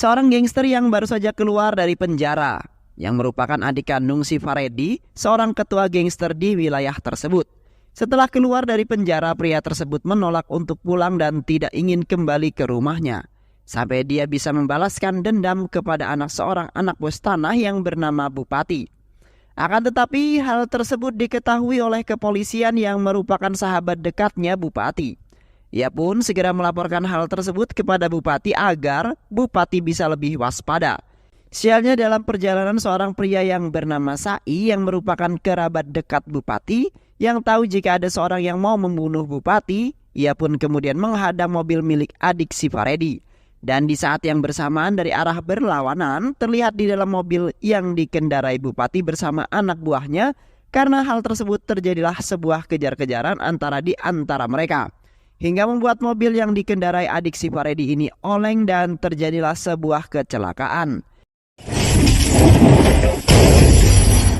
seorang gangster yang baru saja keluar dari penjara, yang merupakan adik kandung Syifa Reddy, seorang ketua gangster di wilayah tersebut. Setelah keluar dari penjara, pria tersebut menolak untuk pulang dan tidak ingin kembali ke rumahnya, sampai dia bisa membalaskan dendam kepada seorang anak bos tanah yang bernama Bupati. Akan tetapi hal tersebut diketahui oleh kepolisian yang merupakan sahabat dekatnya Bupati. Ia pun segera melaporkan hal tersebut kepada Bupati agar Bupati bisa lebih waspada. Sialnya dalam perjalanan seorang pria yang bernama Sai yang merupakan kerabat dekat Bupati, yang tahu jika ada seorang yang mau membunuh Bupati, ia pun kemudian menghadang mobil milik adik Syifa Reddy. Dan di saat yang bersamaan dari arah berlawanan, terlihat di dalam mobil yang dikendarai Bupati bersama anak buahnya. Karena hal tersebut terjadilah sebuah kejar-kejaran di antara mereka, hingga membuat mobil yang dikendarai adik Syifa Reddy ini oleng dan terjadilah sebuah kecelakaan.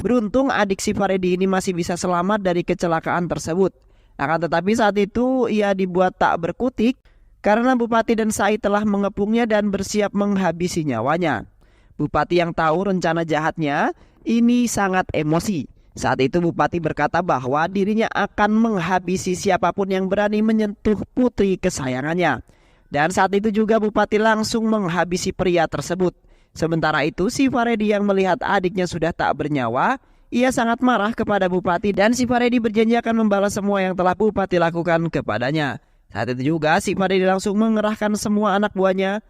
Beruntung adik Syifa Reddy ini masih bisa selamat dari kecelakaan tersebut. Akan tetapi saat itu ia dibuat tak berkutik karena Bupati dan Sai telah mengepungnya dan bersiap menghabisi nyawanya. Bupati yang tahu rencana jahatnya ini sangat emosi. Saat itu Bupati berkata bahwa dirinya akan menghabisi siapapun yang berani menyentuh putri kesayangannya. Dan saat itu juga Bupati langsung menghabisi pria tersebut. Sementara itu Syifa Reddy yang melihat adiknya sudah tak bernyawa, ia sangat marah kepada Bupati dan Syifa Reddy berjanji akan membalas semua yang telah Bupati lakukan kepadanya. Saat itu juga Syifa Reddy langsung mengerahkan semua anak buahnya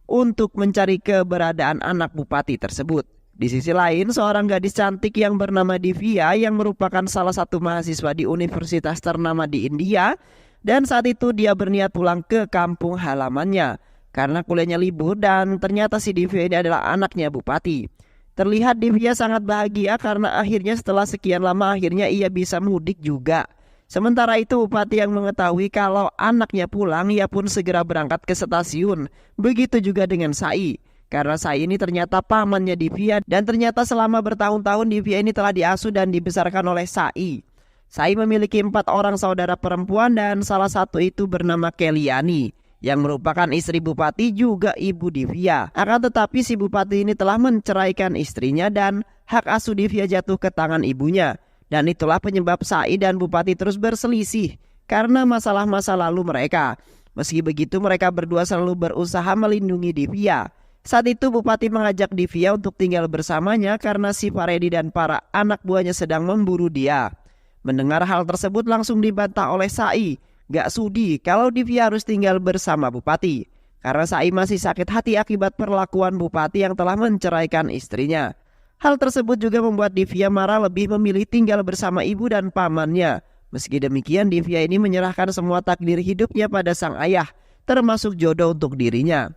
untuk mencari keberadaan anak Bupati tersebut. Di sisi lain, seorang gadis cantik yang bernama Divya yang merupakan salah satu mahasiswa di universitas ternama di India, dan saat itu dia berniat pulang ke kampung halamannya karena kuliahnya libur, dan ternyata si Divya ini adalah anaknya Bupati. Terlihat Divya sangat bahagia karena akhirnya setelah sekian lama akhirnya ia bisa mudik juga. Sementara itu Bupati yang mengetahui kalau anaknya pulang, ia pun segera berangkat ke stasiun. Begitu juga dengan Sai. Karena Sai ini ternyata pamannya Divya, dan ternyata selama bertahun-tahun Divya ini telah diasuh dan dibesarkan oleh Sai. Sai memiliki 4 orang saudara perempuan dan salah satu itu bernama Keliani yang merupakan istri Bupati juga ibu Divya. Akan tetapi si Bupati ini telah menceraikan istrinya dan hak asuh Divya jatuh ke tangan ibunya. Dan itulah penyebab Sai dan Bupati terus berselisih karena masalah masa lalu mereka. Meski begitu mereka berdua selalu berusaha melindungi Divya. Saat itu Bupati mengajak Divya untuk tinggal bersamanya karena Syifa Reddy dan para anak buahnya sedang memburu dia. Mendengar hal tersebut langsung dibantah oleh Sai. Gak sudi kalau Divya harus tinggal bersama Bupati. Karena Sai masih sakit hati akibat perlakuan Bupati yang telah menceraikan istrinya. Hal tersebut juga membuat Divya marah, lebih memilih tinggal bersama ibu dan pamannya. Meski demikian Divya ini menyerahkan semua takdir hidupnya pada sang ayah, termasuk jodoh untuk dirinya.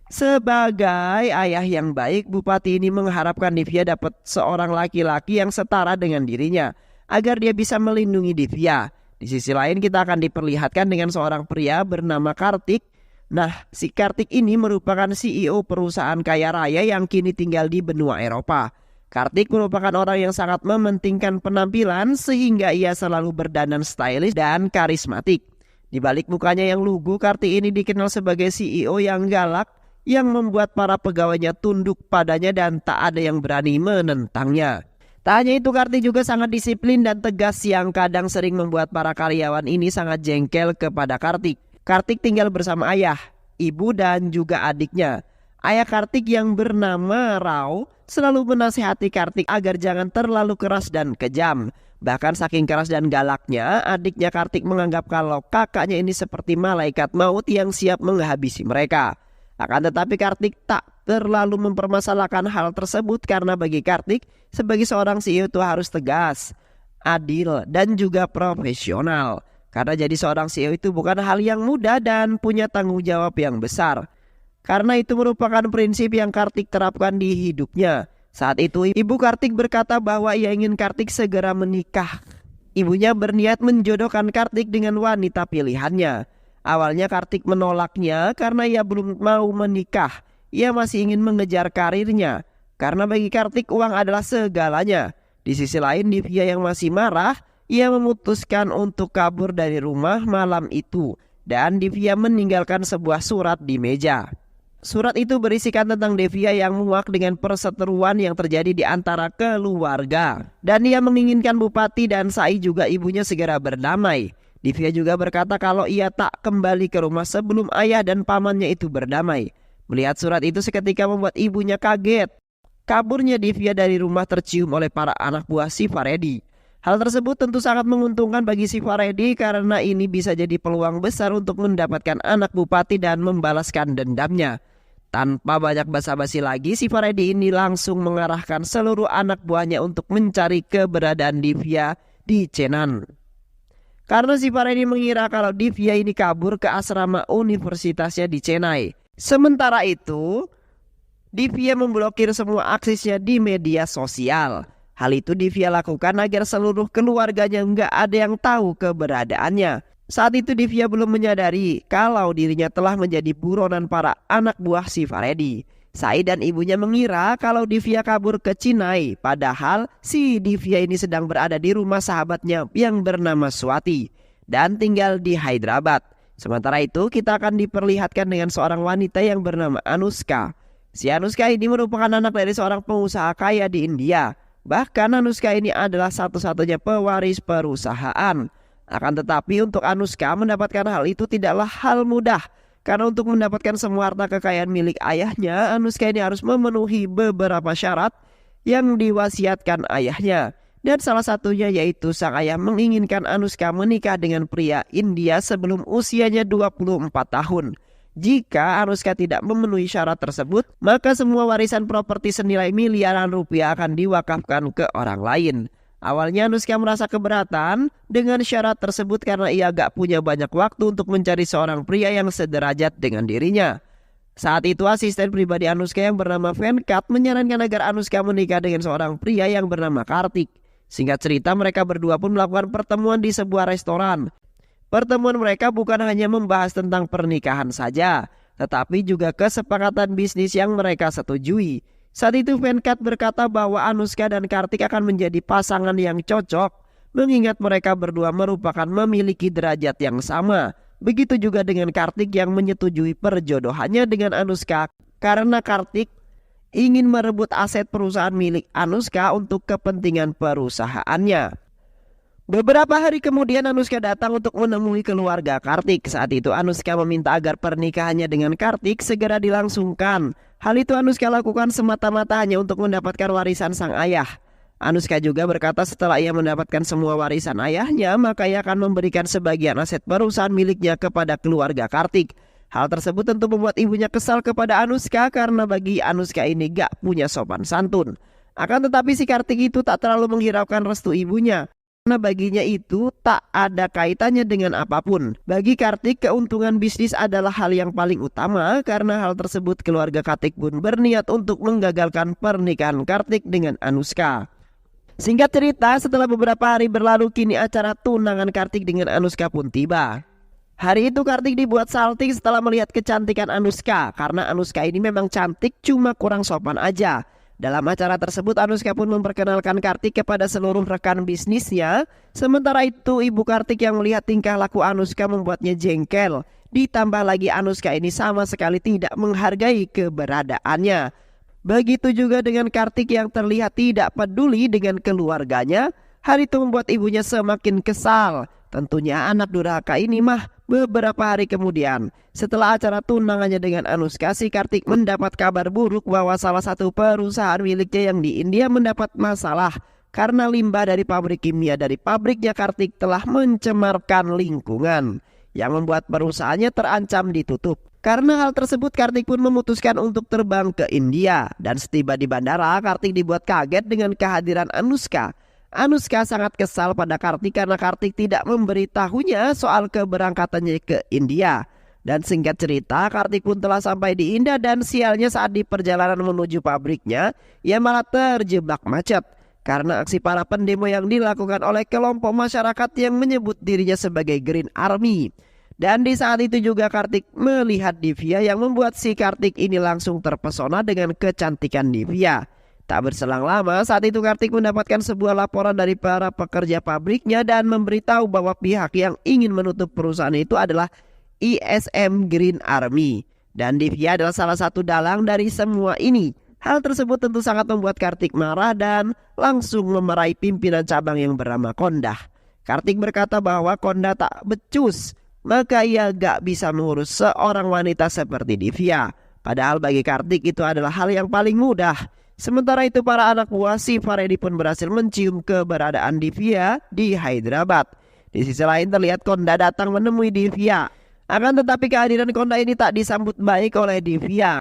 Sebagai ayah yang baik, Bupati ini mengharapkan Divya dapat seorang laki-laki yang setara dengan dirinya agar dia bisa melindungi Divya. Di sisi lain kita akan diperlihatkan dengan seorang pria bernama Kartik. Nah, si Kartik ini merupakan CEO perusahaan kaya raya yang kini tinggal di benua Eropa. Kartik merupakan orang yang sangat mementingkan penampilan sehingga ia selalu berdandan stylish dan karismatik. Di balik mukanya yang lugu, Kartik ini dikenal sebagai CEO yang galak yang membuat para pegawainya tunduk padanya dan tak ada yang berani menentangnya. Tak hanya itu, Kartik juga sangat disiplin dan tegas yang kadang sering membuat para karyawan ini sangat jengkel kepada Kartik. Kartik tinggal bersama ayah, ibu dan juga adiknya. Ayah Kartik yang bernama Rao selalu menasihati Kartik agar jangan terlalu keras dan kejam. Bahkan saking keras dan galaknya, adiknya Kartik menganggap kalau kakaknya ini seperti malaikat maut yang siap menghabisi mereka. Akan tetapi Kartik tak terlalu mempermasalahkan hal tersebut karena bagi Kartik sebagai seorang CEO itu harus tegas, adil dan juga profesional. Karena jadi seorang CEO itu bukan hal yang mudah dan punya tanggung jawab yang besar. Karena itu merupakan prinsip yang Kartik terapkan di hidupnya. Saat itu ibu Kartik berkata bahwa ia ingin Kartik segera menikah. Ibunya berniat menjodohkan Kartik dengan wanita pilihannya. Awalnya Kartik menolaknya karena ia belum mau menikah. Ia masih ingin mengejar karirnya. Karena bagi Kartik uang adalah segalanya. Di sisi lain Divya yang masih marah, ia memutuskan untuk kabur dari rumah malam itu. Dan Divya meninggalkan sebuah surat di meja. Surat itu berisikan tentang Devia yang muak dengan perseteruan yang terjadi di antara keluarga. Dan ia menginginkan Bupati dan Sai juga ibunya segera berdamai. Devia juga berkata kalau ia tak kembali ke rumah sebelum ayah dan pamannya itu berdamai. Melihat surat itu seketika membuat ibunya kaget. Kaburnya Devia dari rumah tercium oleh para anak buah si Faredi. Hal tersebut tentu sangat menguntungkan bagi si Faredi karena ini bisa jadi peluang besar untuk mendapatkan anak bupati dan membalaskan dendamnya. Tanpa banyak basa-basi lagi, si Faredi ini langsung mengarahkan seluruh anak buahnya untuk mencari keberadaan Devia di Chenan. Karena si Faredi mengira kalau Devia ini kabur ke asrama universitasnya di Chennai. Sementara itu, Devia memblokir semua aksesnya di media sosial. Hal itu Devia lakukan agar seluruh keluarganya nggak ada yang tahu keberadaannya. Saat itu Devia belum menyadari kalau dirinya telah menjadi buronan para anak buah si Faredi. Sai dan ibunya mengira kalau Devia kabur ke Chennai, padahal si Devia ini sedang berada di rumah sahabatnya yang bernama Swati dan tinggal di Hyderabad. Sementara itu kita akan diperlihatkan dengan seorang wanita yang bernama Anushka. Si Anushka ini merupakan anak dari seorang pengusaha kaya di India. Bahkan Anushka ini adalah satu-satunya pewaris perusahaan. Akan tetapi untuk Anushka mendapatkan hal itu tidaklah hal mudah. Karena untuk mendapatkan semua harta kekayaan milik ayahnya, Anushka ini harus memenuhi beberapa syarat yang diwasiatkan ayahnya. Dan salah satunya yaitu sang ayah menginginkan Anushka menikah dengan pria India sebelum usianya 24 tahun. Jika Anushka tidak memenuhi syarat tersebut, maka semua warisan properti senilai miliaran rupiah akan diwakafkan ke orang lain. Awalnya Anushka merasa keberatan dengan syarat tersebut karena ia gak punya banyak waktu untuk mencari seorang pria yang sederajat dengan dirinya. Saat itu asisten pribadi Anushka yang bernama Venkat menyarankan agar Anushka menikah dengan seorang pria yang bernama Kartik. Singkat cerita mereka berdua pun melakukan pertemuan di sebuah restoran. Pertemuan mereka bukan hanya membahas tentang pernikahan saja, tetapi juga kesepakatan bisnis yang mereka setujui. Saat itu Venkat berkata bahwa Anushka dan Kartik akan menjadi pasangan yang cocok, mengingat mereka berdua merupakan memiliki derajat yang sama. Begitu juga dengan Kartik yang menyetujui perjodohannya dengan Anushka karena Kartik ingin merebut aset perusahaan milik Anushka untuk kepentingan perusahaannya. Beberapa hari kemudian Anushka datang untuk menemui keluarga Kartik. Saat itu Anushka meminta agar pernikahannya dengan Kartik segera dilangsungkan. Hal itu Anushka lakukan semata-mata hanya untuk mendapatkan warisan sang ayah. Anushka juga berkata setelah ia mendapatkan semua warisan ayahnya, maka ia akan memberikan sebagian aset perusahaan miliknya kepada keluarga Kartik. Hal tersebut tentu membuat ibunya kesal kepada Anushka karena bagi Anushka ini gak punya sopan santun. Akan tetapi si Kartik itu tak terlalu menghiraukan restu ibunya. Karena baginya itu tak ada kaitannya dengan apapun. Bagi Kartik keuntungan bisnis adalah hal yang paling utama. Karena hal tersebut keluarga Kartik pun berniat untuk menggagalkan pernikahan Kartik dengan Anushka. Singkat cerita setelah beberapa hari berlalu kini acara tunangan Kartik dengan Anushka pun tiba. Hari itu Kartik dibuat salting setelah melihat kecantikan Anushka. Karena Anushka ini memang cantik cuma kurang sopan aja. Dalam acara tersebut Anushka pun memperkenalkan Kartik kepada seluruh rekan bisnisnya. Sementara itu ibu Kartik yang melihat tingkah laku Anushka membuatnya jengkel. Ditambah lagi Anushka ini sama sekali tidak menghargai keberadaannya. Begitu juga dengan Kartik yang terlihat tidak peduli dengan keluarganya. Hal itu membuat ibunya semakin kesal. Tentunya anak durhaka ini mah beberapa hari kemudian setelah acara tunangannya dengan Anushka, si Kartik mendapat kabar buruk bahwa salah satu perusahaan miliknya yang di India mendapat masalah karena limbah dari pabrik kimia dari pabriknya Kartik telah mencemarkan lingkungan yang membuat perusahaannya terancam ditutup. Karena hal tersebut Kartik pun memutuskan untuk terbang ke India dan setiba di bandara Kartik dibuat kaget dengan kehadiran Anushka. Anushka sangat kesal pada Kartik karena Kartik tidak memberitahunya soal keberangkatannya ke India. Dan singkat cerita Kartik pun telah sampai di India dan sialnya saat di perjalanan menuju pabriknya ia malah terjebak macet. Karena aksi para pendemo yang dilakukan oleh kelompok masyarakat yang menyebut dirinya sebagai Green Army. Dan di saat itu juga Kartik melihat Devia yang membuat si Kartik ini langsung terpesona dengan kecantikan Devia. Tak berselang lama saat itu Kartik mendapatkan sebuah laporan dari para pekerja pabriknya dan memberitahu bahwa pihak yang ingin menutup perusahaan itu adalah ISM Green Army. Dan Divya adalah salah satu dalang dari semua ini. Hal tersebut tentu sangat membuat Kartik marah dan langsung memarahi pimpinan cabang yang bernama Kondah. Kartik berkata bahwa Kondah tak becus, maka ia gak bisa mengurus seorang wanita seperti Divya. Padahal bagi Kartik itu adalah hal yang paling mudah. Sementara itu para anak buah si Faredi pun berhasil mencium keberadaan Divya di Hyderabad. Di sisi lain terlihat Kondah datang menemui Divya. Akan tetapi kehadiran Kondah ini tak disambut baik oleh Divya.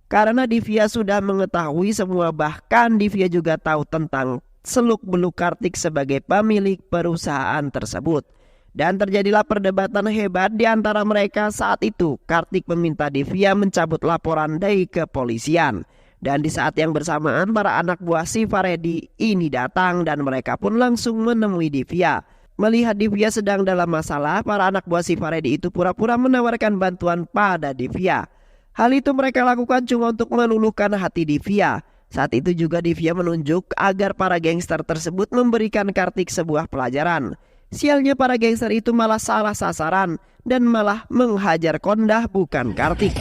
Karena Divya sudah mengetahui semua, bahkan Divya juga tahu tentang seluk-beluk Kartik sebagai pemilik perusahaan tersebut. Dan terjadilah perdebatan hebat di antara mereka saat itu. Kartik meminta Divya mencabut laporan dari kepolisian. Dan di saat yang bersamaan para anak buah si Faredi ini datang dan mereka pun langsung menemui Divya. Melihat Divya sedang dalam masalah, para anak buah si Faredi itu pura-pura menawarkan bantuan pada Divya. Hal itu mereka lakukan cuma untuk meluluhkan hati Divya. Saat itu juga Divya menunjuk agar para gangster tersebut memberikan Kartik sebuah pelajaran. Sialnya para gangster itu malah salah sasaran dan malah menghajar Kondah bukan Kartik.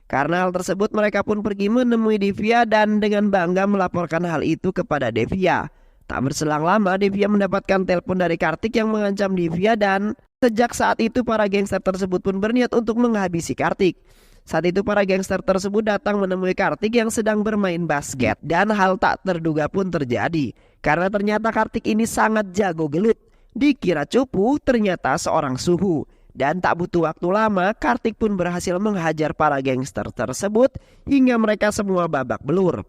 Karena hal tersebut mereka pun pergi menemui Divya dan dengan bangga melaporkan hal itu kepada Divya. Tak berselang lama Divya mendapatkan telepon dari Kartik yang mengancam Divya dan sejak saat itu para gangster tersebut pun berniat untuk menghabisi Kartik. Saat itu para gangster tersebut datang menemui Kartik yang sedang bermain basket dan hal tak terduga pun terjadi. Karena ternyata Kartik ini sangat jago gelut. Dikira cupu, ternyata seorang suhu. Dan tak butuh waktu lama Kartik pun berhasil menghajar para gangster tersebut hingga mereka semua babak belur.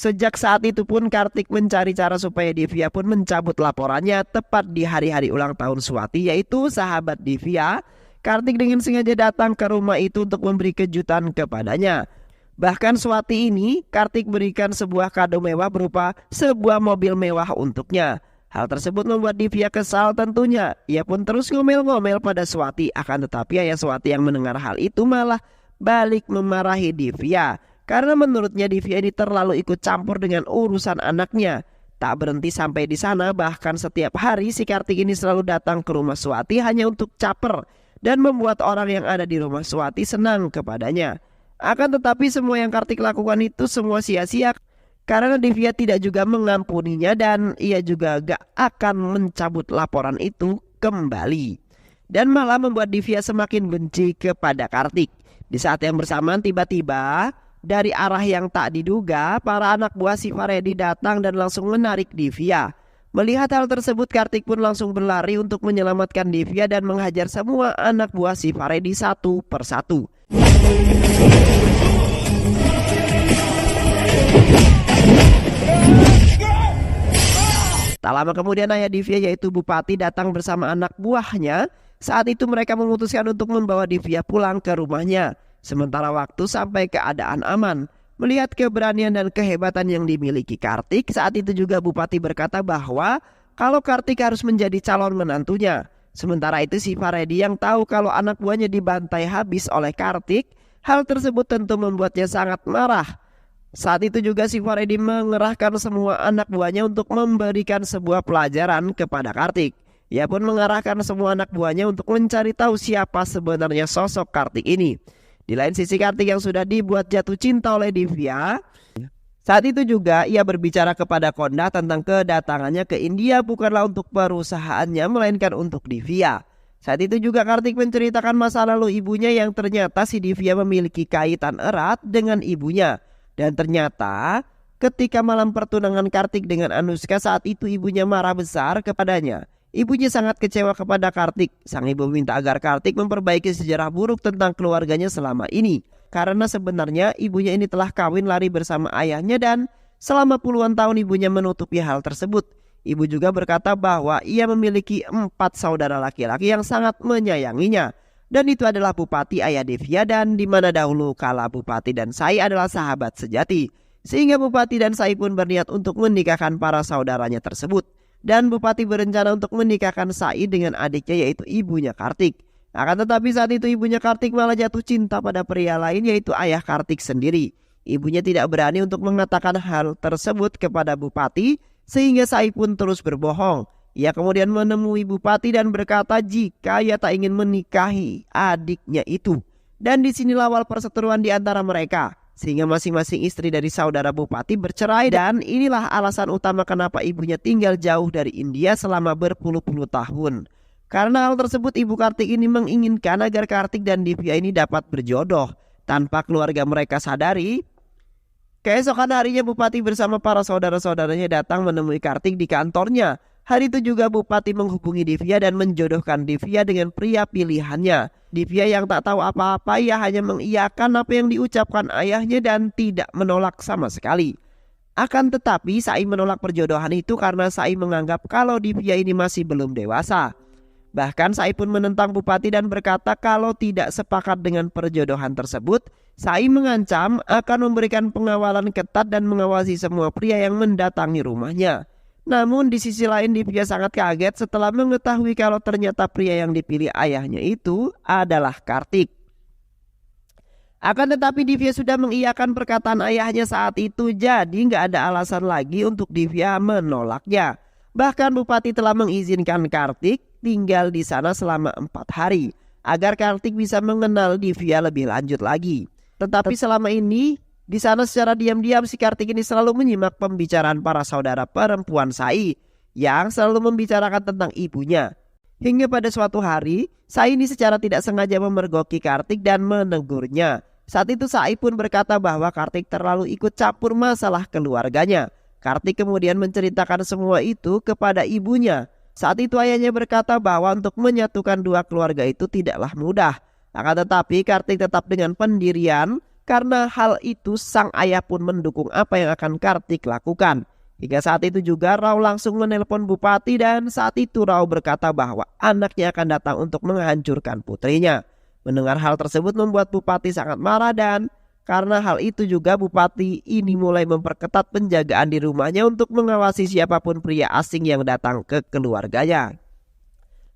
Sejak saat itu pun Kartik mencari cara supaya Divya pun mencabut laporannya tepat di hari-hari ulang tahun Swati, yaitu sahabat Divya. Kartik dengan sengaja datang ke rumah itu untuk memberi kejutan kepadanya. Bahkan Swati ini Kartik berikan sebuah kado mewah berupa sebuah mobil mewah untuknya. Hal tersebut membuat Divya kesal tentunya. Ia pun terus ngomel-ngomel pada Swati. Akan tetapi ayah Swati yang mendengar hal itu malah balik memarahi Divya. Karena menurutnya Divya ini terlalu ikut campur dengan urusan anaknya. Tak berhenti sampai di sana, bahkan setiap hari si Kartik ini selalu datang ke rumah Swati hanya untuk caper dan membuat orang yang ada di rumah Swati senang kepadanya. Akan tetapi semua yang Kartik lakukan itu semua sia-sia karena Divya tidak juga mengampuninya dan ia juga gak akan mencabut laporan itu kembali. Dan malah membuat Divya semakin benci kepada Kartik. Di saat yang bersamaan tiba-tiba dari arah yang tak diduga, para anak buah si Faredi datang dan langsung menarik Divya. Melihat hal tersebut, Kartik pun langsung berlari untuk menyelamatkan Divya dan menghajar semua anak buah si Faredi satu persatu. Tak lama kemudian ayah Divya yaitu Bupati datang bersama anak buahnya. Saat itu mereka memutuskan untuk membawa Divya pulang ke rumahnya. Sementara waktu sampai keadaan aman. Melihat keberanian dan kehebatan yang dimiliki Kartik, saat itu juga Bupati berkata bahwa kalau Kartik harus menjadi calon menantunya. Sementara itu si Faredi yang tahu kalau anak buahnya dibantai habis oleh Kartik, hal tersebut tentu membuatnya sangat marah. Saat itu juga si Faredi mengerahkan semua anak buahnya untuk memberikan sebuah pelajaran kepada Kartik. Ia pun mengarahkan semua anak buahnya untuk mencari tahu siapa sebenarnya sosok Kartik ini. Di lain sisi Kartik yang sudah dibuat jatuh cinta oleh Divya, saat itu juga ia berbicara kepada Kondah tentang kedatangannya ke India bukanlah untuk perusahaannya melainkan untuk Divya. Saat itu juga Kartik menceritakan masa lalu ibunya yang ternyata si Divya memiliki kaitan erat dengan ibunya. Dan ternyata ketika malam pertunangan Kartik dengan Anushka saat itu ibunya marah besar kepadanya. Ibunya sangat kecewa kepada Kartik. Sang ibu meminta agar Kartik memperbaiki sejarah buruk tentang keluarganya selama ini. Karena sebenarnya ibunya ini telah kawin lari bersama ayahnya dan selama puluhan tahun ibunya menutupi hal tersebut. Ibu juga berkata bahwa ia memiliki 4 saudara laki-laki yang sangat menyayanginya. Dan itu adalah Bupati ayah Divya dan di mana dahulu kala Bupati dan Sai adalah sahabat sejati. Sehingga Bupati dan Sai pun berniat untuk menikahkan para saudaranya tersebut. Dan Bupati berencana untuk menikahkan Sai dengan adiknya yaitu ibunya Kartik. Akan tetapi saat itu ibunya Kartik malah jatuh cinta pada pria lain yaitu ayah Kartik sendiri. Ibunya tidak berani untuk mengatakan hal tersebut kepada Bupati, sehingga Sai pun terus berbohong. Ia kemudian menemui Bupati dan berkata jika ia tak ingin menikahi adiknya itu. Dan disinilah awal perseteruan di antara mereka, sehingga masing-masing istri dari saudara Bupati bercerai. Dan inilah alasan utama kenapa ibunya tinggal jauh dari India selama berpuluh-puluh tahun. Karena hal tersebut, ibu Kartik ini menginginkan agar Kartik dan Divya ini dapat berjodoh. Tanpa keluarga mereka sadari, keesokan harinya Bupati bersama para saudara-saudaranya datang menemui Kartik di kantornya. Hari itu juga Bupati menghubungi Divya dan menjodohkan Divya dengan pria pilihannya. Divya yang tak tahu apa-apa, ia hanya mengiyakan apa yang diucapkan ayahnya dan tidak menolak sama sekali. Akan tetapi Sai menolak perjodohan itu karena Sai menganggap kalau Divya ini masih belum dewasa. Bahkan Sai pun menentang Bupati dan berkata kalau tidak sepakat dengan perjodohan tersebut, Sai mengancam akan memberikan pengawalan ketat dan mengawasi semua pria yang mendatangi rumahnya. Namun di sisi lain Divya sangat kaget setelah mengetahui kalau ternyata pria yang dipilih ayahnya itu adalah Kartik. Akan tetapi Divya sudah mengiyakan perkataan ayahnya saat itu, jadi nggak ada alasan lagi untuk Divya menolaknya. Bahkan Bupati telah mengizinkan Kartik tinggal di sana selama 4 hari agar Kartik bisa mengenal Divya lebih lanjut lagi. Tetapi selama ini di sana secara diam-diam si Kartik ini selalu menyimak pembicaraan para saudara perempuan Sai yang selalu membicarakan tentang ibunya. Hingga pada suatu hari Sai ini secara tidak sengaja memergoki Kartik dan menegurnya. Saat itu Sai pun berkata bahwa Kartik terlalu ikut campur masalah keluarganya. Kartik kemudian menceritakan semua itu kepada ibunya. Saat itu ayahnya berkata bahwa untuk menyatukan dua keluarga itu tidaklah mudah. Akan tetapi Kartik tetap dengan pendirian. Karena hal itu sang ayah pun mendukung apa yang akan Kartik lakukan. Hingga saat itu juga Rao langsung menelpon Bupati dan saat itu Rao berkata bahwa anaknya akan datang untuk menghancurkan putrinya. Mendengar hal tersebut membuat Bupati sangat marah dan karena hal itu juga Bupati ini mulai memperketat penjagaan di rumahnya untuk mengawasi siapapun pria asing yang datang ke keluarganya.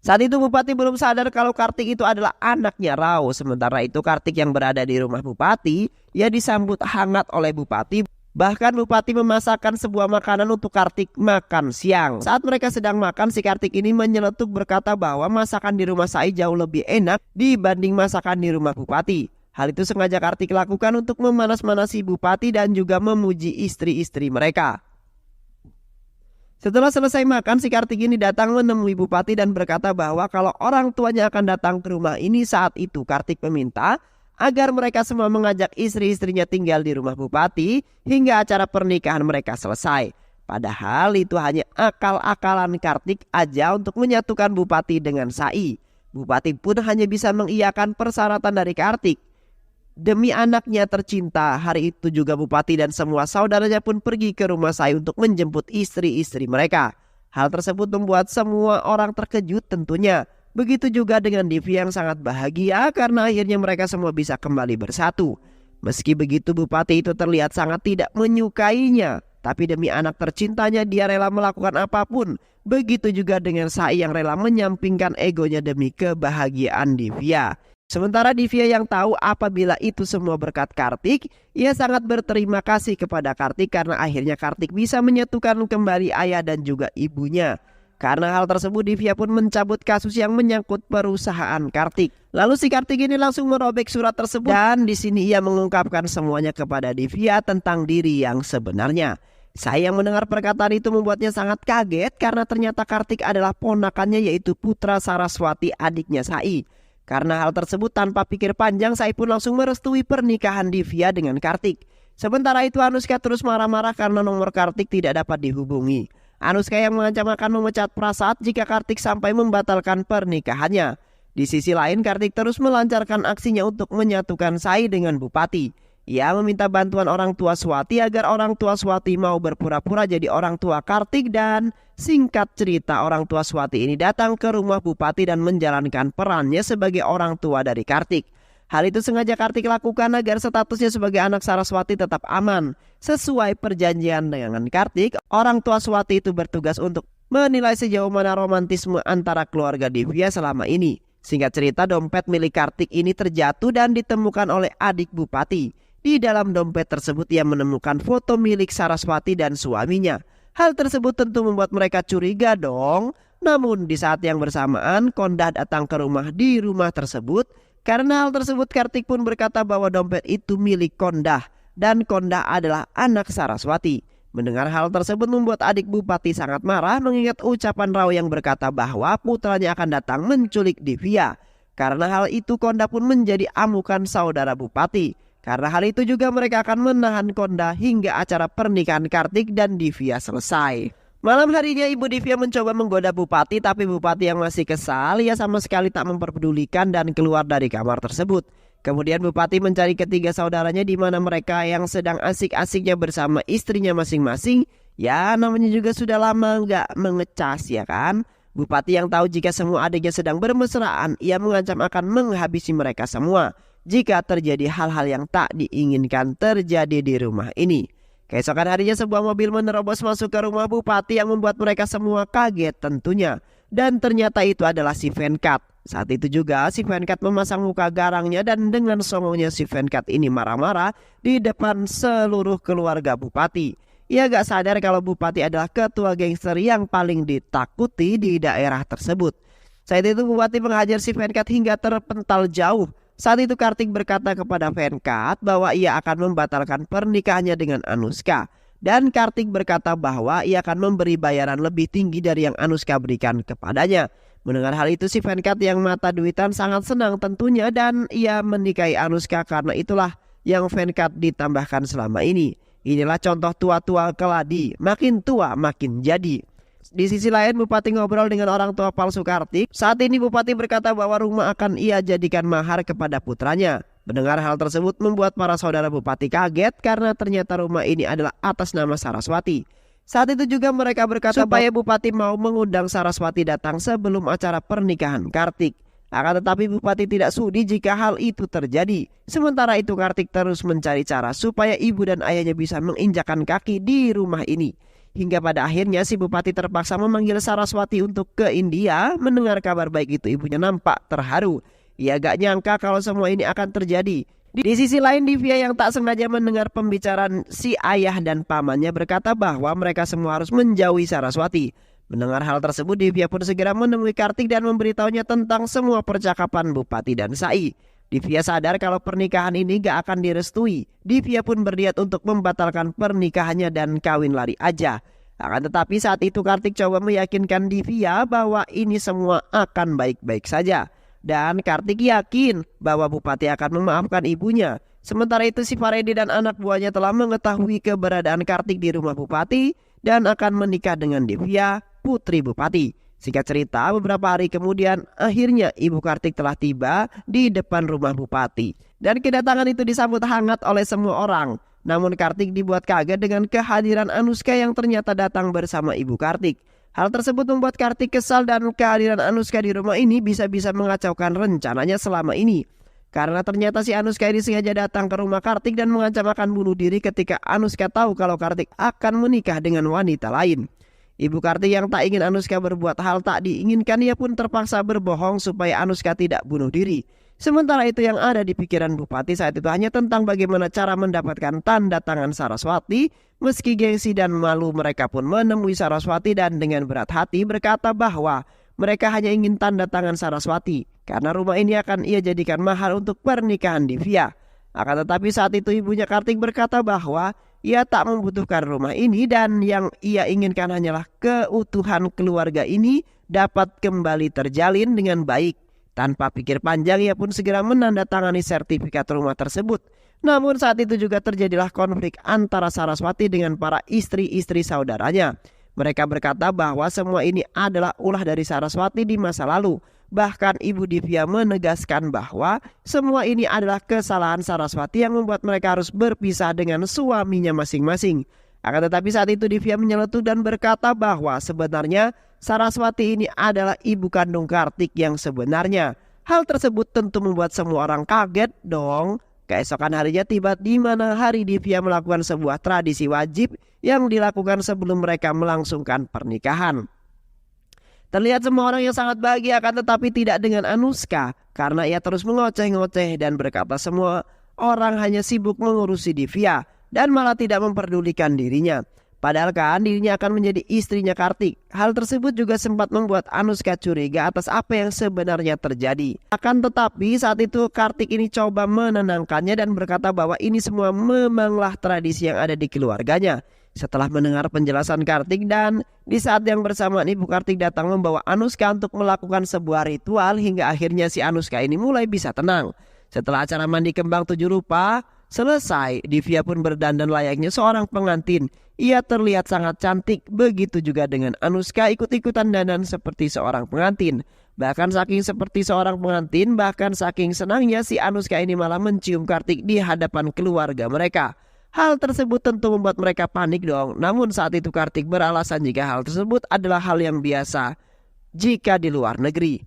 Saat itu Bupati belum sadar kalau Kartik itu adalah anaknya Rao. Sementara itu Kartik yang berada di rumah Bupati, ia disambut hangat oleh Bupati. Bahkan Bupati memasakkan sebuah makanan untuk Kartik makan siang. Saat mereka sedang makan, si Kartik ini menyeletuk berkata bahwa masakan di rumah Sai jauh lebih enak dibanding masakan di rumah Bupati. Hal itu sengaja Kartik lakukan untuk memanas-manasi Bupati dan juga memuji istri-istri mereka. Setelah selesai makan, si Kartik ini datang menemui Bupati dan berkata bahwa kalau orang tuanya akan datang ke rumah ini. Saat itu Kartik meminta agar mereka semua mengajak istri-istrinya tinggal di rumah Bupati hingga acara pernikahan mereka selesai. Padahal itu hanya akal-akalan Kartik aja untuk menyatukan Bupati dengan Sai. Bupati pun hanya bisa mengiyakan persyaratan dari Kartik. Demi anaknya tercinta, hari itu juga Bupati dan semua saudaranya pun pergi ke rumah Sai untuk menjemput istri-istri mereka. Hal tersebut membuat semua orang terkejut tentunya. Begitu juga dengan Divya yang sangat bahagia karena akhirnya mereka semua bisa kembali bersatu. Meski begitu Bupati itu terlihat sangat tidak menyukainya. Tapi demi anak tercintanya dia rela melakukan apapun. Begitu juga dengan Sai yang rela menyampingkan egonya demi kebahagiaan Divya. Sementara Divya yang tahu apabila itu semua berkat Kartik, ia sangat berterima kasih kepada Kartik karena akhirnya Kartik bisa menyatukan kembali ayah dan juga ibunya. Karena hal tersebut Divya pun mencabut kasus yang menyangkut perusahaan Kartik. Lalu si Kartik ini langsung merobek surat tersebut dan di sini ia mengungkapkan semuanya kepada Divya tentang diri yang sebenarnya. Saya yang mendengar perkataan itu membuatnya sangat kaget karena ternyata Kartik adalah ponakannya yaitu Putra Saraswati adiknya Sai. Karena hal tersebut tanpa pikir panjang Sai pun langsung merestui pernikahan Divya dengan Kartik. Sementara itu Anushka terus marah-marah karena nomor Kartik tidak dapat dihubungi. Anushka yang mengancam akan memecat Prasad jika Kartik sampai membatalkan pernikahannya. Di sisi lain Kartik terus melancarkan aksinya untuk menyatukan Sai dengan Bupati. Ia meminta bantuan orang tua Swati agar orang tua Swati mau berpura-pura jadi orang tua Kartik dan singkat cerita orang tua Swati ini datang ke rumah Bupati dan menjalankan perannya sebagai orang tua dari Kartik. Hal itu sengaja Kartik lakukan agar statusnya sebagai anak Saraswati tetap aman. Sesuai perjanjian dengan Kartik, orang tua Swati itu bertugas untuk menilai sejauh mana romantisme antara keluarga Divya selama ini. Singkat cerita dompet milik Kartik ini terjatuh dan ditemukan oleh adik Bupati. Di dalam dompet tersebut ia menemukan foto milik Saraswati dan suaminya. Hal tersebut tentu membuat mereka curiga dong. Namun di saat yang bersamaan Kondah datang ke di rumah tersebut. Karena hal tersebut Kartik pun berkata bahwa dompet itu milik Kondah dan Kondah adalah anak Saraswati. Mendengar hal tersebut membuat adik bupati sangat marah mengingat ucapan Rao yang berkata bahwa putranya akan datang menculik Divya. Karena hal itu Kondah pun menjadi amukan saudara bupati. Karena hal itu juga mereka akan menahan Kondah hingga acara pernikahan Kartik dan Divya selesai. Malam harinya Ibu Divya mencoba menggoda bupati, tapi bupati yang masih kesal ia sama sekali tak memperdulikan dan keluar dari kamar tersebut. Kemudian bupati mencari ketiga saudaranya di mana mereka yang sedang asik-asiknya bersama istrinya masing-masing. Ya namanya juga sudah lama nggak mengecas ya kan. Bupati yang tahu jika semua adiknya sedang bermesraan, ia mengancam akan menghabisi mereka semua jika terjadi hal-hal yang tak diinginkan terjadi di rumah ini. Keesokan harinya sebuah mobil menerobos masuk ke rumah bupati yang membuat mereka semua kaget tentunya. Dan ternyata itu adalah si Venkat. Saat itu juga si Venkat memasang muka garangnya dan dengan songongnya si Venkat ini marah-marah di depan seluruh keluarga bupati. Ia gak sadar kalau bupati adalah ketua gangster yang paling ditakuti di daerah tersebut. Saat itu bupati menghajar si Venkat hingga terpental jauh. Saat itu Kartik berkata kepada Venkat bahwa ia akan membatalkan pernikahannya dengan Anushka. Dan Kartik berkata bahwa ia akan memberi bayaran lebih tinggi dari yang Anushka berikan kepadanya. Mendengar hal itu si Venkat yang mata duitan sangat senang tentunya dan ia menikahi Anushka karena itulah yang Venkat ditambahkan selama ini. Inilah contoh tua-tua keladi, makin tua makin jadi. Di sisi lain bupati ngobrol dengan orang tua palsu Kartik. Saat ini bupati berkata bahwa rumah akan ia jadikan mahar kepada putranya. Mendengar hal tersebut membuat para saudara bupati kaget karena ternyata rumah ini adalah atas nama Saraswati. Saat itu juga mereka berkata supaya bupati mau mengundang Saraswati datang sebelum acara pernikahan Kartik. Akan tetapi bupati tidak sudi jika hal itu terjadi. Sementara itu Kartik terus mencari cara supaya ibu dan ayahnya bisa menginjakkan kaki di rumah ini. Hingga pada akhirnya si bupati terpaksa memanggil Saraswati untuk ke India. Mendengar kabar baik itu ibunya nampak terharu. Ia gak nyangka kalau semua ini akan terjadi. Di sisi lain Divya yang tak sengaja mendengar pembicaraan si ayah dan pamannya berkata bahwa mereka semua harus menjauhi Saraswati. Mendengar hal tersebut Divya pun segera menemui Kartik dan memberitahunya tentang semua percakapan bupati dan Sai. Divya sadar kalau pernikahan ini gak akan direstui. Divya pun berniat untuk membatalkan pernikahannya dan kawin lari aja. Akan tetapi saat itu Kartik coba meyakinkan Divya bahwa ini semua akan baik-baik saja. Dan Kartik yakin bahwa bupati akan memaafkan ibunya. Sementara itu si Faredi dan anak buahnya telah mengetahui keberadaan Kartik di rumah bupati dan akan menikah dengan Divya, putri bupati. Singkat cerita, beberapa hari kemudian akhirnya ibu Kartik telah tiba di depan rumah bupati. Dan kedatangan itu disambut hangat oleh semua orang. Namun Kartik dibuat kaget dengan kehadiran Anushka yang ternyata datang bersama ibu Kartik. Hal tersebut membuat Kartik kesal dan kehadiran Anushka di rumah ini bisa-bisa mengacaukan rencananya selama ini. Karena ternyata si Anushka ini sengaja datang ke rumah Kartik dan mengancam akan bunuh diri ketika Anushka tahu kalau Kartik akan menikah dengan wanita lain. Ibu Kartik yang tak ingin Anushka berbuat hal tak diinginkan, ia pun terpaksa berbohong supaya Anushka tidak bunuh diri. Sementara itu yang ada di pikiran bupati saat itu hanya tentang bagaimana cara mendapatkan tanda tangan Saraswati. Meski gengsi dan malu mereka pun menemui Saraswati dan dengan berat hati berkata bahwa mereka hanya ingin tanda tangan Saraswati karena rumah ini akan ia jadikan mahar untuk pernikahan Divya. Akan tetapi saat itu ibunya Kartik berkata bahwa ia tak membutuhkan rumah ini dan yang ia inginkan hanyalah keutuhan keluarga ini dapat kembali terjalin dengan baik. Tanpa pikir panjang ia pun segera menandatangani sertifikat rumah tersebut. Namun saat itu juga terjadilah konflik antara Saraswati dengan para istri-istri saudaranya. Mereka berkata bahwa semua ini adalah ulah dari Saraswati di masa lalu. Bahkan Ibu Divya menegaskan bahwa semua ini adalah kesalahan Saraswati yang membuat mereka harus berpisah dengan suaminya masing-masing. Akan tetapi saat itu Divya menyeletuk dan berkata bahwa sebenarnya Saraswati ini adalah ibu kandung Kartik yang sebenarnya. Hal tersebut tentu membuat semua orang kaget dong. Keesokan harinya tiba di mana hari Divya melakukan sebuah tradisi wajib yang dilakukan sebelum mereka melangsungkan pernikahan. Terlihat semua orang yang sangat bahagia akan tetapi tidak dengan Anushka karena ia terus mengoceh-ngoceh dan berkata semua orang hanya sibuk mengurusi Divya dan malah tidak memperdulikan dirinya. Padahal kan dirinya akan menjadi istrinya Kartik. Hal tersebut juga sempat membuat Anushka curiga atas apa yang sebenarnya terjadi. Akan tetapi saat itu Kartik ini coba menenangkannya dan berkata bahwa ini semua memanglah tradisi yang ada di keluarganya. Setelah mendengar penjelasan Kartik dan di saat yang bersamaan ibu Kartik datang membawa Anushka untuk melakukan sebuah ritual hingga akhirnya si Anushka ini mulai bisa tenang. Setelah acara mandi kembang 7 rupa selesai, Divya pun berdandan layaknya seorang pengantin. Ia terlihat sangat cantik, begitu juga dengan Anushka ikut-ikutan dandan seperti seorang pengantin. Bahkan saking senangnya si Anushka ini malah mencium Kartik di hadapan keluarga mereka. Hal tersebut tentu membuat mereka panik dong. Namun saat itu Kartik beralasan jika hal tersebut adalah hal yang biasa jika di luar negeri.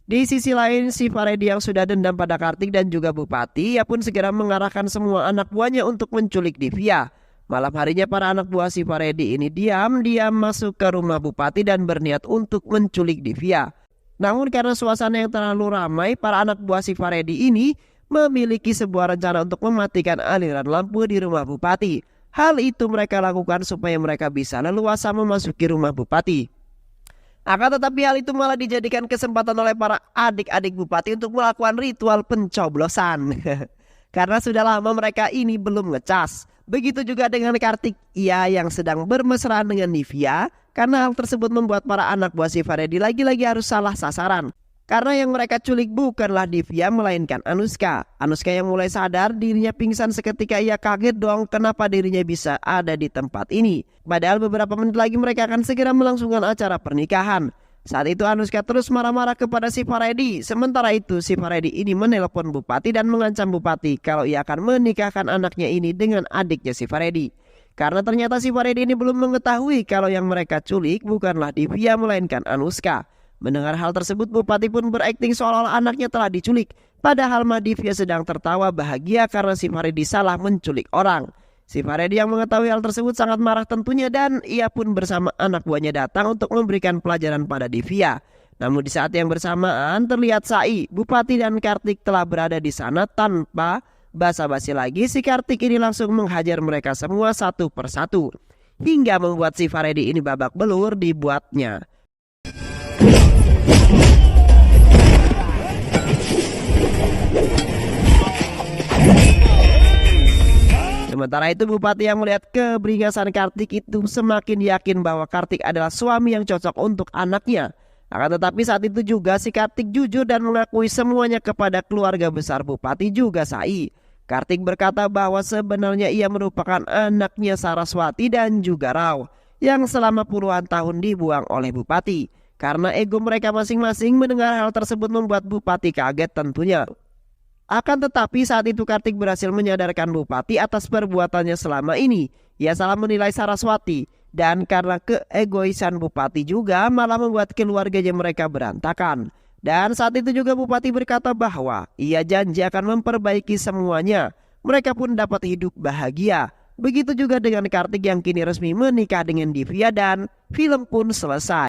Di sisi lain, si Faredi yang sudah dendam pada Kartik dan juga Bupati, ia pun segera mengarahkan semua anak buahnya untuk menculik Divya. Malam harinya para anak buah si Faredi ini diam-diam masuk ke rumah Bupati dan berniat untuk menculik Divya. Namun karena suasana yang terlalu ramai, para anak buah si Faredi ini memiliki sebuah rencana untuk mematikan aliran lampu di rumah Bupati. Hal itu mereka lakukan supaya mereka bisa leluasa memasuki rumah Bupati. Akan tetapi hal itu malah dijadikan kesempatan oleh para adik-adik Bupati untuk melakukan ritual pencoblosan. Karena sudah lama mereka ini belum ngecas. Begitu juga dengan Kartik, ia yang sedang bermesraan dengan Divya. Karena hal tersebut membuat para anak buah si Faredi lagi-lagi harus salah sasaran. Karena yang mereka culik bukanlah Divya melainkan Anushka. Anushka yang mulai sadar dirinya pingsan seketika. Ia kaget dong kenapa dirinya bisa ada di tempat ini. Padahal beberapa menit lagi mereka akan segera melangsungkan acara pernikahan. Saat itu Anushka terus marah-marah kepada si Faredi. Sementara itu si Faredi ini menelpon Bupati dan mengancam Bupati kalau ia akan menikahkan anaknya ini dengan adiknya si Faredi. Karena ternyata si Faredi ini belum mengetahui kalau yang mereka culik bukanlah Divya melainkan Anushka. Mendengar hal tersebut Bupati pun berakting seolah-olah anaknya telah diculik. Padahal Divya sedang tertawa bahagia karena si Faredi salah menculik orang. Si Faredi yang mengetahui hal tersebut sangat marah tentunya dan ia pun bersama anak buahnya datang untuk memberikan pelajaran pada Divya. Namun di saat yang bersamaan terlihat Sai, Bupati dan Kartik telah berada di sana tanpa basa-basi lagi. Si Kartik ini langsung menghajar mereka semua satu persatu. Hingga membuat si Faredi ini babak belur dibuatnya. Sementara itu Bupati yang melihat keberingasan Kartik itu semakin yakin bahwa Kartik adalah suami yang cocok untuk anaknya. Akan tetapi saat itu juga si Kartik jujur dan mengakui semuanya kepada keluarga besar Bupati juga Sai. Kartik berkata bahwa sebenarnya ia merupakan anaknya Saraswati dan juga Rao yang selama puluhan tahun dibuang oleh Bupati. Karena ego mereka masing-masing mendengar hal tersebut membuat Bupati kaget tentunya. Akan tetapi saat itu Kartik berhasil menyadarkan Bupati atas perbuatannya selama ini. Ia salah menilai Saraswati dan karena keegoisan Bupati juga malah membuat keluarganya mereka berantakan. Dan saat itu juga Bupati berkata bahwa ia janji akan memperbaiki semuanya. Mereka pun dapat hidup bahagia. Begitu juga dengan Kartik yang kini resmi menikah dengan Divya dan film pun selesai.